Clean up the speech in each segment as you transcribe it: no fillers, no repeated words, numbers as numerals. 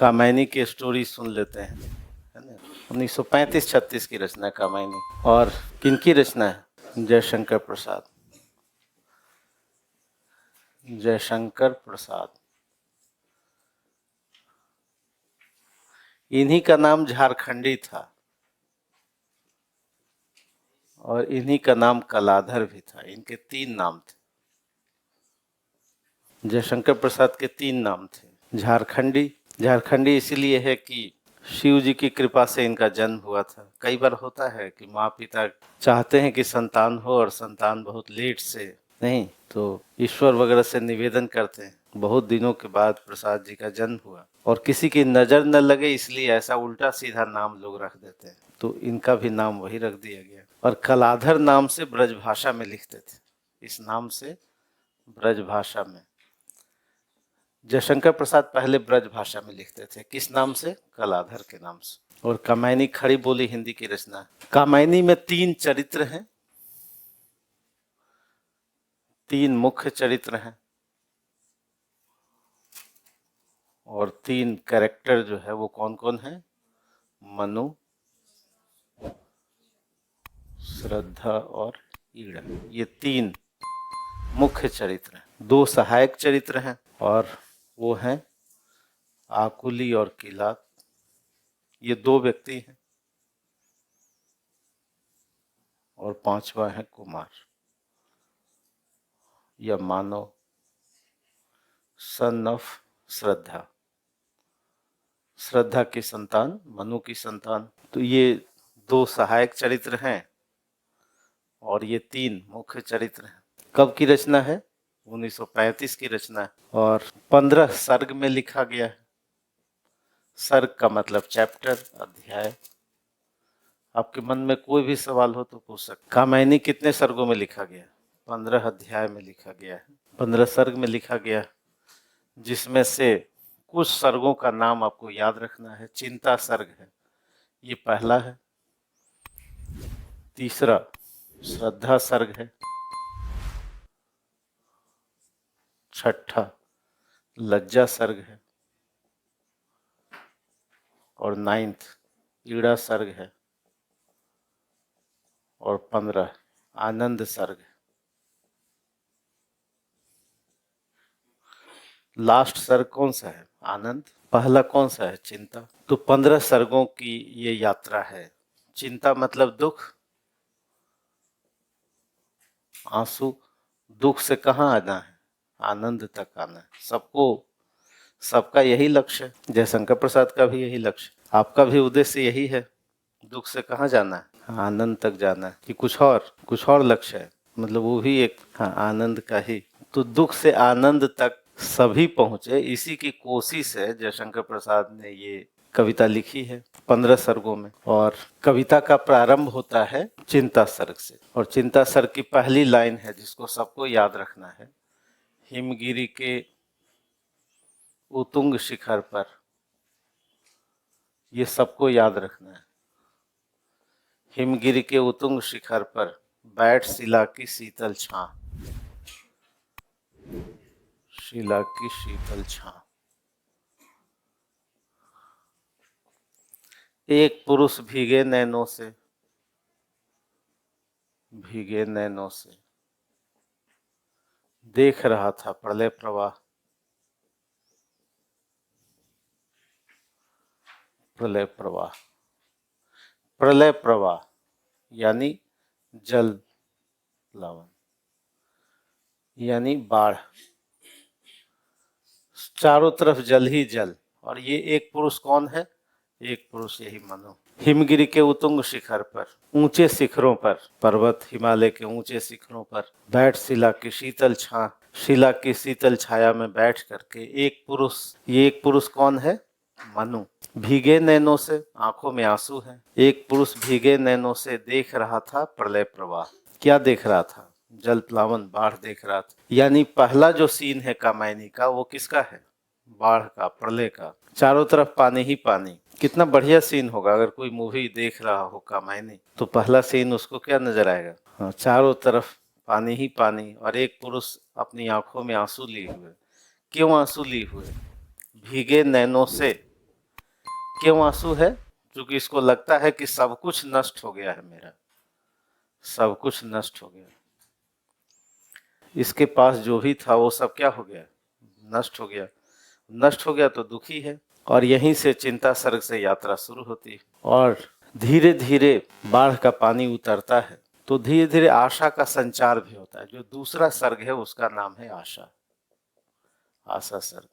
कामायनी की स्टोरी सुन लेते हैं, है ना। 1935-36 की रचना है कामायनी। और किनकी रचना है? जयशंकर प्रसाद। जयशंकर प्रसाद। इन्हीं का नाम झारखंडी था और इन्हीं का नाम कलाधर भी था। इनके 3 नाम थे। जयशंकर प्रसाद के 3 नाम थे। झारखंडी, झारखंडी इसलिए है कि शिव जी की कृपा से इनका जन्म हुआ था। कई बार होता है कि माँ पिता चाहते हैं कि संतान हो और संतान बहुत लेट से, नहीं तो ईश्वर वगैरह से निवेदन करते हैं। बहुत दिनों के बाद प्रसाद जी का जन्म हुआ और किसी की नज़र न लगे इसलिए ऐसा उल्टा सीधा नाम लोग रख देते हैं, तो इनका भी नाम वही रख दिया गया। और कलाधर नाम से ब्रजभाषा में लिखते थे। इस नाम से ब्रजभाषा में जयशंकर प्रसाद पहले ब्रज भाषा में लिखते थे। किस नाम से? कलाधर के नाम से। और कामायनी खड़ी बोली हिंदी की रचना है। कामायनी में 3 चरित्र हैं, 3 मुख्य चरित्र हैं और 3 कैरेक्टर जो है वो कौन कौन है? मनु, श्रद्धा और ईड़ा। ये 3 मुख्य चरित्र हैं। 2 सहायक चरित्र हैं और वो हैं आकुली और किलात। ये 2 व्यक्ति हैं और 5वां है कुमार या मानव, सन ऑफ श्रद्धा। श्रद्धा की संतान, मनु की संतान। तो ये 2 सहायक चरित्र हैं और ये 3 मुख्य चरित्र हैं। कब की रचना है? 1935 की रचना है और 15 सर्ग में लिखा गया है। सर्ग का मतलब चैप्टर, अध्याय। आपके मन में कोई भी सवाल हो तो पूछ सकते। कामायनी कितने सर्गों में लिखा गया? 15 अध्याय में लिखा गया है, 15 सर्ग में लिखा गया है, जिसमें से कुछ सर्गों का नाम आपको याद रखना है। चिंता सर्ग है, ये पहला है। तीसरा श्रद्धा सर्ग है। छठा लज्जा सर्ग है और 9th ईड़ा सर्ग है और 15 आनंद सर्ग है। लास्ट सर्ग कौन सा है? आनंद। पहला कौन सा है? चिंता। तो 15 सर्गों की ये यात्रा है। चिंता मतलब दुख, आंसू। दुख से कहाँ आना है? आनंद तक आना है। सबका यही लक्ष्य है। जयशंकर प्रसाद का भी यही लक्ष्य, आपका भी उद्देश्य यही है। दुख से कहाँ जाना है? आनंद तक जाना है। कि कुछ और लक्ष्य है? मतलब वो भी एक, हाँ, आनंद का ही। तो दुख से आनंद तक सभी पहुंचे, इसी की कोशिश है जयशंकर प्रसाद ने ये कविता लिखी है 15 सर्गों में। और कविता का प्रारंभ होता है चिंता सर्ग से और चिंता सर्ग की पहली लाइन है जिसको सबको याद रखना है। हिमगिरी के उतुंग शिखर पर, ये सबको याद रखना है। हिमगिरी के उतुंग शिखर पर बैठ शिला की शीतल छां, शिला की शीतल छां। एक पुरुष भीगे नैनों से, भीगे नैनों से देख रहा था प्रलय प्रवाह, प्रलय प्रवाह। प्रलय प्रवाह यानी जल प्लावन, यानी बाढ़। चारों तरफ जल ही जल। और ये एक पुरुष कौन है? एक पुरुष यही मनु। हिमगिरी के उतुंग शिखर पर, ऊंचे शिखरों पर, पर्वत हिमालय के ऊंचे शिखरों पर बैठ शिला की शीतल छां, शिला की शीतल छाया में बैठ करके एक पुरुष, ये एक पुरुष कौन है? मनु। भीगे नैनों से, आंखों में आंसू है। एक पुरुष भीगे नैनों से देख रहा था प्रलय प्रवाह। क्या देख रहा था? जल प्लावन, बाढ़ देख रहा था। यानी पहला जो सीन है कामायनी का वो किसका है? बाढ़ का, प्रलय का। चारों तरफ पानी ही पानी। कितना बढ़िया सीन होगा अगर कोई मूवी देख रहा हो कामायनी, तो पहला सीन उसको क्या नजर आएगा? हाँ, चारों तरफ पानी ही पानी और एक पुरुष अपनी आंखों में आंसू लिए हुए। क्यों आंसू लिए हुए? भीगे नैनों से, क्यों आंसू है? क्योंकि इसको लगता है कि सब कुछ नष्ट हो गया है मेरा, सब कुछ नष्ट हो गया। इसके पास जो भी था वो सब क्या हो गया? नष्ट हो गया। नष्ट हो गया तो दुखी है, और यहीं से चिंता सर्ग से यात्रा शुरू होती है। और धीरे धीरे बाढ़ का पानी उतरता है तो धीरे धीरे आशा का संचार भी होता है। जो दूसरा सर्ग है उसका नाम है आशा, आशा सर्ग,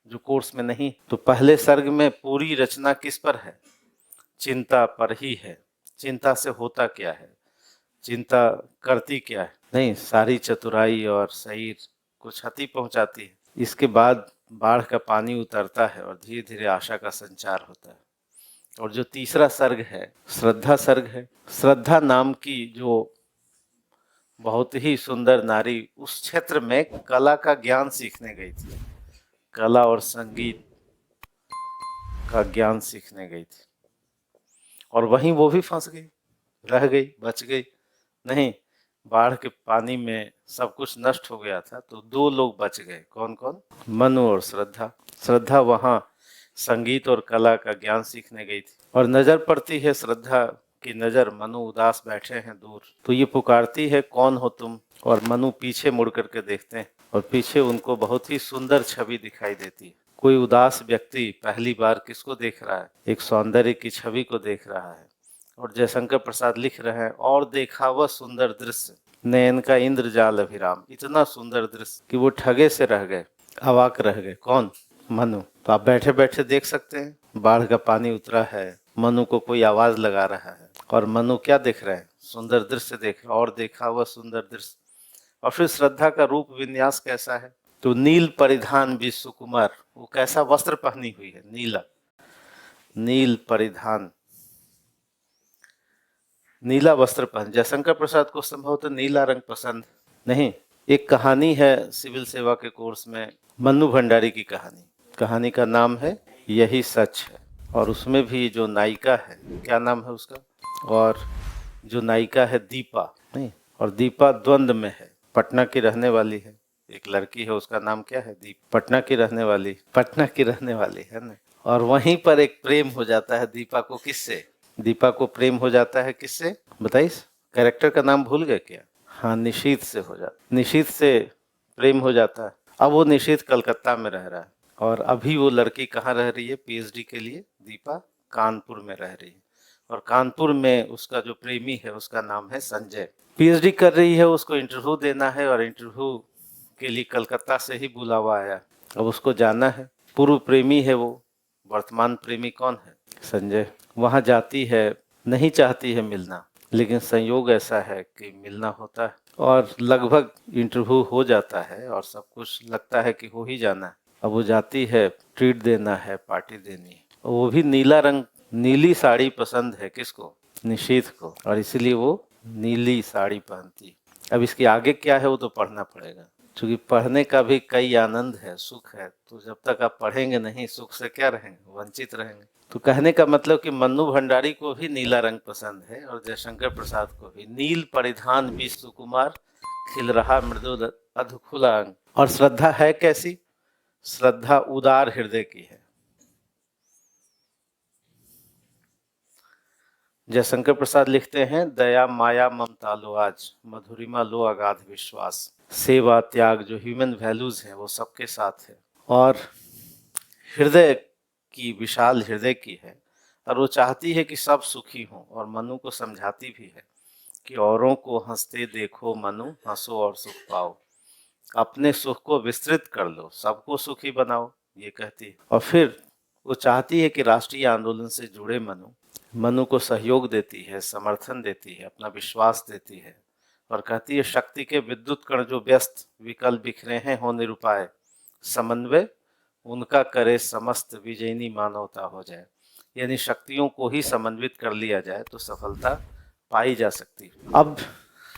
जो कोर्स में नहीं। तो पहले सर्ग में पूरी रचना किस पर है? चिंता पर ही है। चिंता से होता क्या है, चिंता करती क्या है? नहीं, सारी चतुराई और शरीर को क्षति पहुंचाती है। इसके बाद बाढ़ का पानी उतरता है और धीरे धीरे आशा का संचार होता है। और जो तीसरा सर्ग है श्रद्धा सर्ग है। श्रद्धा नाम की जो बहुत ही सुंदर नारी उस क्षेत्र में कला का ज्ञान सीखने गई थी, कला और संगीत का ज्ञान सीखने गई थी, और वहीं वो भी फंस गई, रह गई, बच गई नहीं। बाढ़ के पानी में सब कुछ नष्ट हो गया था तो दो लोग बच गए। कौन कौन? मनु और श्रद्धा। श्रद्धा वहाँ संगीत और कला का ज्ञान सीखने गई थी, और नजर पड़ती है श्रद्धा की नजर, मनु उदास बैठे हैं दूर, तो ये पुकारती है कौन हो तुम? और मनु पीछे मुड़ करके देखते हैं और पीछे उनको बहुत ही सुंदर छवि दिखाई देती है। कोई उदास व्यक्ति पहली बार किसको देख रहा है? एक सौंदर्य की छवि को देख रहा है। और जयशंकर प्रसाद लिख रहे हैं, और देखा वह सुंदर दृश्य नयन का इंद्रजाल अभिराम। इतना सुंदर दृश्य कि वो ठगे से रह गए, अवाक रह गए। कौन? मनु। तो आप बैठे बैठे देख सकते हैं, बाढ़ का पानी उतरा है, मनु को कोई आवाज लगा रहा है, और मनु क्या देख रहे हैं? सुंदर दृश्य देख रहे। और देखा वह सुंदर दृश्य। और फिर श्रद्धा का रूप विन्यास कैसा है? तो नील परिधान भी सुकुमार, वो कैसा वस्त्र पहनी हुई है? नीला, नील परिधान, नीला वस्त्र पहन। जयशंकर प्रसाद को संभवतः नीला रंग पसंद नहीं। एक कहानी है सिविल सेवा के कोर्स में, मन्नू भंडारी की कहानी। कहानी का नाम है यही सच है, और उसमें भी जो नायिका है, क्या नाम है उसका? और जो नायिका है दीपा, नहीं, और दीपा द्वंद में है। पटना की रहने वाली है, एक लड़की है, उसका नाम क्या है? दीप। पटना की रहने वाली, पटना की रहने वाली है ना। और वहीं पर एक प्रेम हो जाता है दीपा को। किससे? दीपा को प्रेम हो जाता है किससे? बताइए, कैरेक्टर का नाम भूल गए क्या? हाँ, निशीथ से हो जाता, निशीथ से प्रेम हो जाता है। अब वो निशीथ कलकत्ता में रह रहा है, और अभी वो लड़की कहाँ रह रही है पीएचडी के लिए? दीपा कानपुर में रह रही है, और कानपुर में उसका जो प्रेमी है उसका नाम है संजय। पीएचडी कर रही है, उसको इंटरव्यू देना है, और इंटरव्यू के लिए कलकत्ता से ही बुलावा आया। अब उसको जाना है। पूर्व प्रेमी है वो, वर्तमान प्रेमी कौन है? संजय। वहाँ जाती है, नहीं चाहती है मिलना, लेकिन संयोग ऐसा है कि मिलना होता है, और लगभग इंटरव्यू हो जाता है, और सब कुछ लगता है कि हो ही जाना है। अब वो जाती है, ट्रीट देना है, पार्टी देनी है, और वो भी नीला रंग, नीली साड़ी पसंद है। किसको? निशीथ को, और इसीलिए वो नीली साड़ी पहनती है। अब इसके आगे क्या है वो तो पढ़ना पड़ेगा, क्योंकि पढ़ने का भी कई आनंद है, सुख है। तो जब तक आप पढ़ेंगे नहीं, सुख से क्या रहेंगे? वंचित रहेंगे। तो कहने का मतलब कि मन्नू भंडारी को भी नीला रंग पसंद है, और जयशंकर प्रसाद को भी। नील परिधान भी सुकुमार, खिल रहा मृदुल अधखुला अंग। और श्रद्धा है कैसी? श्रद्धा उदार हृदय की है। जयशंकर प्रसाद लिखते हैं, दया माया ममता लो आज, मधुरिमा लो अगाध विश्वास। सेवा त्याग, जो ह्यूमन वैल्यूज हैं वो सबके साथ है, और हृदय की, विशाल हृदय की है, और वो चाहती है कि सब सुखी हों। और मनु को समझाती भी है कि औरों को हंसते देखो मनु, हंसो और सुख पाओ, अपने सुख को विस्तृत कर लो, सबको सुखी बनाओ, ये कहती है। और फिर वो चाहती है कि राष्ट्रीय आंदोलन से जुड़े मनु को सहयोग देती है, समर्थन देती है, अपना विश्वास देती है, और कहती है शक्ति के विद्युत कण जो व्यस्त विकल बिखरे हैं हो निरुपाय, समन्वय उनका करे समस्त विजयनी मानवता हो जाए। यानी शक्तियों को ही समन्वित कर लिया जाए तो सफलता पाई जा सकती है। अब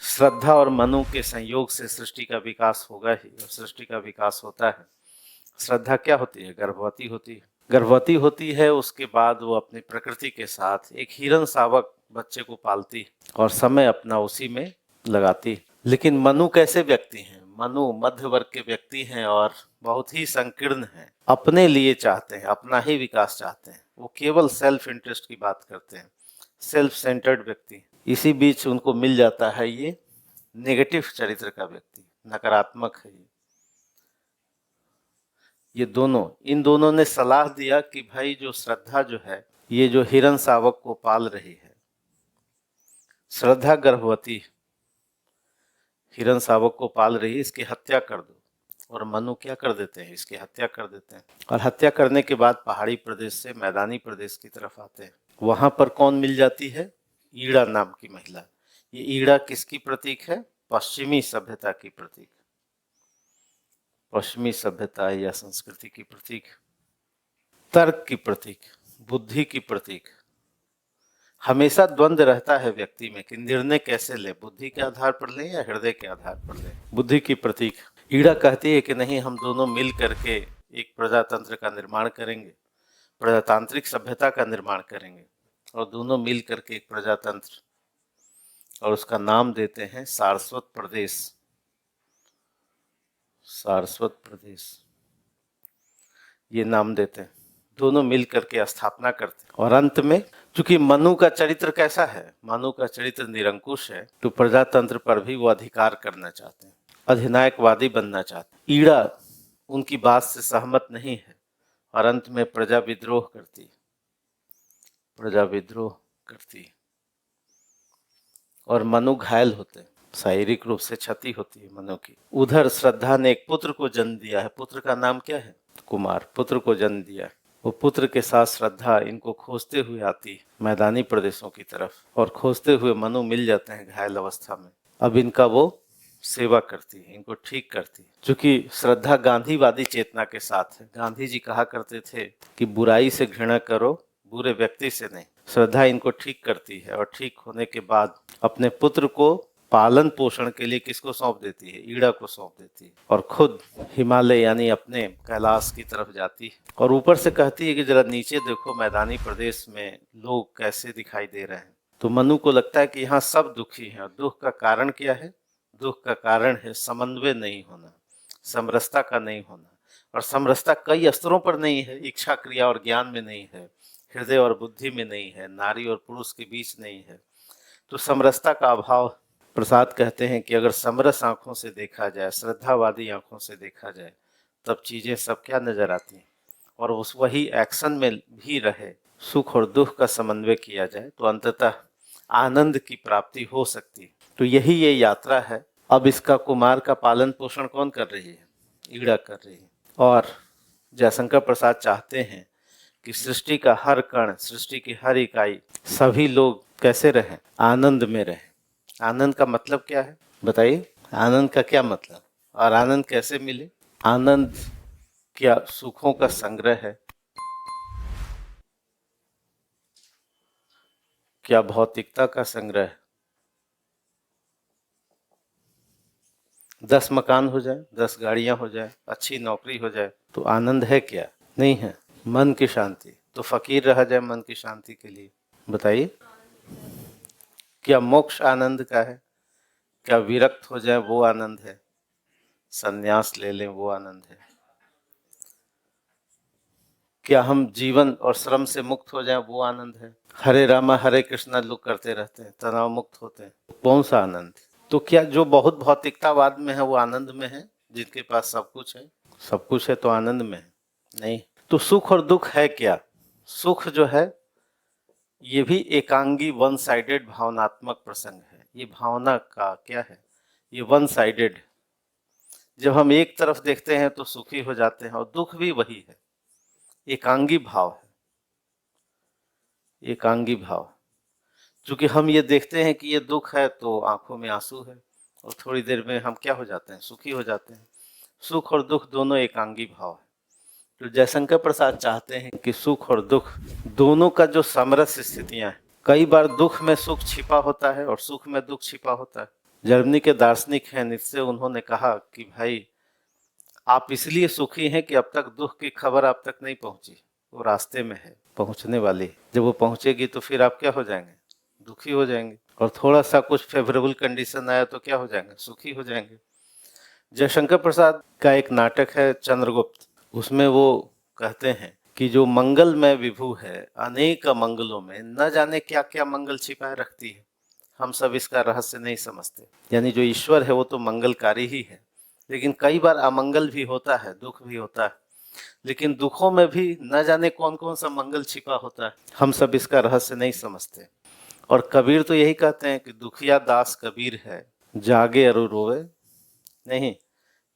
श्रद्धा और मनु के संयोग से सृष्टि का विकास होगा ही, और सृष्टि का विकास होता है। श्रद्धा क्या होती है? गर्भवती होती है। गर्भवती होती है, उसके बाद वो अपनी प्रकृति के साथ एक हिरन शावक बच्चे को पालती और समय अपना उसी में लगाती। लेकिन मनु कैसे व्यक्ति हैं? मनु मध्य वर्ग के व्यक्ति हैं, और बहुत ही संकीर्ण हैं, अपने लिए चाहते हैं, अपना ही विकास चाहते हैं। वो केवल सेल्फ इंटरेस्ट की बात करते हैं, सेल्फ सेंटर्ड व्यक्ति। इसी बीच उनको मिल जाता है ये नेगेटिव चरित्र का व्यक्ति, नकारात्मक है ये दोनों। इन दोनों ने सलाह दिया कि भाई जो श्रद्धा जो है, ये जो हिरण शावक को पाल रही है, श्रद्धा गर्भवती हिरण शावक को पाल रही है, इसकी हत्या कर दो। और मनु क्या कर देते हैं, इसकी हत्या कर देते हैं। और हत्या करने के बाद पहाड़ी प्रदेश से मैदानी प्रदेश की तरफ आते हैं। वहां पर कौन मिल जाती है, ईड़ा नाम की महिला। ये ईड़ा किसकी प्रतीक है, पश्चिमी सभ्यता की प्रतीक, पश्चिमी सभ्यता या संस्कृति की प्रतीक, तर्क की प्रतीक, बुद्धि की प्रतीक। हमेशा द्वंद्व रहता है व्यक्ति में कि निर्णय कैसे ले, बुद्धि के आधार पर ले या हृदय के आधार पर ले। बुद्धि की प्रतीक ईड़ा कहती है कि नहीं, हम दोनों मिल करके एक प्रजातंत्र का निर्माण करेंगे, प्रजातांत्रिक सभ्यता का निर्माण करेंगे, और दोनों मिल करके एक प्रजातंत्र, और उसका नाम देते हैं सारस्वत प्रदेश। सारस्वत प्रदेश ये नाम देते हैं, दोनों मिल करके स्थापना करते हैं। और अंत में चूंकि मनु का चरित्र कैसा है, मनु का चरित्र निरंकुश है, तो प्रजातंत्र पर भी वो अधिकार करना चाहते हैं, अधिनायकवादी बनना चाहते हैं। ईड़ा उनकी बात से सहमत नहीं है और अंत में प्रजा विद्रोह करती, प्रजा विद्रोह करती और मनु घायल होते हैं, शारीरिक रूप से क्षति होती है मनु की। उधर श्रद्धा ने एक पुत्र को जन्म दिया है, पुत्र का नाम क्या है, कुमार, पुत्र को जन्म दिया है। वो पुत्र के साथ श्रद्धा इनको खोजते हुए आती मैदानी प्रदेशों की तरफ, और खोजते हुए मनु मिल जाते हैं घायल अवस्था में। अब इनका वो सेवा करती है, इनको ठीक करती है। चूंकि श्रद्धा गांधीवादी चेतना के साथ है, गांधी जी कहा करते थे कि बुराई से घृणा करो, बुरे व्यक्ति से नहीं। श्रद्धा इनको ठीक करती है और ठीक होने के बाद अपने पुत्र को पालन पोषण के लिए किसको सौंप देती है, ईड़ा को सौंप देती है, और खुद हिमालय यानी अपने कैलाश की तरफ जाती है। और ऊपर से कहती है कि जरा नीचे देखो, मैदानी प्रदेश में लोग कैसे दिखाई दे रहे हैं। तो मनु को लगता है कि यहाँ सब दुखी हैं, और दुख का कारण क्या है, दुख का कारण है समन्वय नहीं होना, समरसता का नहीं होना। और समरसता कई स्तरों पर नहीं है, इच्छा क्रिया और ज्ञान में नहीं है, हृदय और बुद्धि में नहीं है, नारी और पुरुष के बीच नहीं है। तो समरसता का अभाव। प्रसाद कहते हैं कि अगर समरस आंखों से देखा जाए, श्रद्धावादी आंखों से देखा जाए, तब चीजें सब क्या नजर आती हैं, और उस वही एक्शन में भी रहे, सुख और दुख का समन्वय किया जाए, तो अंततः आनंद की प्राप्ति हो सकती है। तो यही ये यात्रा है। अब इसका कुमार का पालन पोषण कौन कर रही है, ईड़ा कर रही है। और जयशंकर प्रसाद चाहते हैं कि सृष्टि का हर कण, सृष्टि की हर इकाई, सभी लोग कैसे रहें, आनंद में रहें। आनंद का मतलब क्या है बताइए, आनंद का क्या मतलब, और आनंद कैसे मिले। आनंद क्या सुखों का संग्रह है, क्या भौतिकता का संग्रह है। 10 मकान हो जाए, 10 गाड़ियां हो जाए, अच्छी नौकरी हो जाए, तो आनंद है क्या, नहीं है। मन की शांति, तो फकीर रहा जाए मन की शांति के लिए, बताइए क्या मोक्ष आनंद का है, क्या विरक्त हो जाए वो आनंद है, संन्यास ले लें वो आनंद है, क्या हम जीवन और श्रम से मुक्त हो जाएं वो आनंद है। हरे रामा हरे कृष्णा लोग करते रहते हैं, तनाव मुक्त होते हैं, कौन सा आनंद। तो क्या जो बहुत भौतिकतावाद में है वो आनंद में है, जिनके पास सब कुछ है, सब कुछ है तो आनंद में है, नहीं। तो सुख और दुख है क्या, सुख जो है ये भी एकांगी वन साइडेड भावनात्मक प्रसंग है। ये भावना का क्या है, ये वन साइडेड। जब हम एक तरफ देखते हैं तो सुखी हो जाते हैं, और दुख भी वही है, एकांगी भाव है, एकांगी भाव। चूंकि हम ये देखते हैं कि ये दुख है तो आंखों में आंसू है, और थोड़ी देर में हम क्या हो जाते हैं, सुखी हो जाते हैं। सुख और दुख दोनों एकांगी भाव है। तो जयशंकर प्रसाद चाहते हैं कि सुख और दुख दोनों का जो समरस स्थितियां हैं, कई बार दुख में सुख छिपा होता है और सुख में दुख छिपा होता है। जर्मनी के दार्शनिक हैं नीत्शे, उन्होंने कहा कि भाई आप इसलिए सुखी हैं कि अब तक दुख की खबर आप तक नहीं पहुंची, वो रास्ते में है, पहुंचने वाली। जब वो पहुंचेगी तो फिर आप क्या हो जाएंगे, दुखी हो जाएंगे, और थोड़ा सा कुछ फेवरेबल कंडीशन आया तो क्या हो जाएंगे, सुखी हो जाएंगे। जयशंकर प्रसाद का एक नाटक है चंद्रगुप्त, उसमें वो कहते हैं कि जो मंगलमय विभु है, अनेक मंगलों में न जाने क्या क्या मंगल छिपाए रखती है। हम सब इसका रहस्य नहीं समझते। यानी जो ईश्वर है वो तो मंगलकारी ही है, लेकिन कई बार अमंगल भी होता है, दुख भी होता है, लेकिन दुखों में भी न जाने कौन कौन सा मंगल छिपा होता है, हम सब इसका रहस्य नहीं समझते। और कबीर तो यही कहते हैं कि दुखिया दास कबीर है, जागे अरु रोवे नहीं।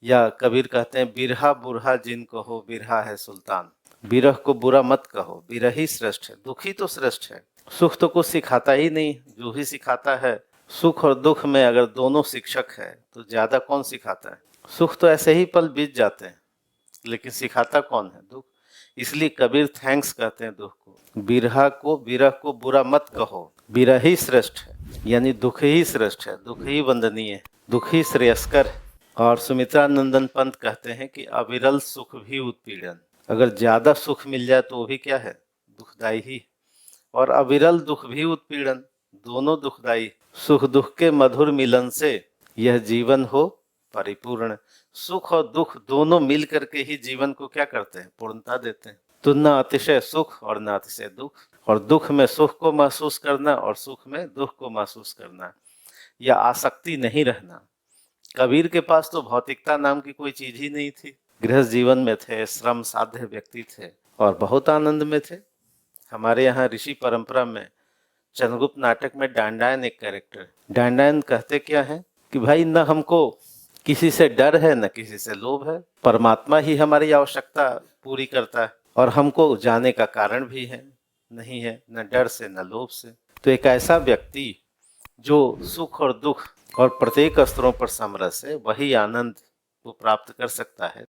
या कबीर कहते हैं बिरहा बुरहा जिन कहो, बिरहा है सुल्तान। बिरह को बुरा मत कहो, बिरह ही श्रेष्ठ है, दुखी तो श्रेष्ठ है। सुख तो कुछ सिखाता ही नहीं, जो ही सिखाता है सुख और दुख में अगर दोनों शिक्षक है तो ज्यादा कौन सिखाता है। सुख तो ऐसे ही पल बीत जाते हैं, लेकिन सिखाता कौन है, दुख। इसलिए कबीर थैंक्स कहते हैं दुख को। बिरह को बुरा मत कहो, बिरह ही श्रेष्ठ है, यानी दुख ही श्रेष्ठ है, दुख ही वंदनीय है, दुख ही श्रेयस्कर है। और सुमित्रा नंदन पंत कहते हैं कि अविरल सुख भी उत्पीड़न, अगर ज्यादा सुख मिल जाए तो वो भी क्या है, दुखदाई ही। और अविरल दुख भी उत्पीड़न, दोनों दुखदाई। सुख दुख के मधुर मिलन से यह जीवन हो परिपूर्ण। सुख और दुख दोनों मिल करके ही जीवन को क्या करते हैं, पूर्णता देते हैं। तो न अतिशय सुख और न अतिशय दुख, और दुख में सुख को महसूस करना और सुख में दुख को महसूस करना, या आसक्ति नहीं रहना। कबीर के पास तो भौतिकता नाम की कोई चीज ही नहीं थी। गृहस्थ जीवन में थे, श्रम साध्य व्यक्ति थे और बहुत आनंद में थे। हमारे यहाँ ऋषि परंपरा में चंद्रगुप्त नाटक में डांडायन एक कैरेक्टर। डांडायन कहते क्या है कि भाई न हमको किसी से डर है न किसी से लोभ है, परमात्मा ही हमारी आवश्यकता पूरी करता है और हमको जाने का कारण भी है नहीं है, न डर से न लोभ से। तो एक ऐसा व्यक्ति जो सुख और दुख और प्रत्येक स्तरों पर समरस है, वही आनंद को प्राप्त कर सकता है।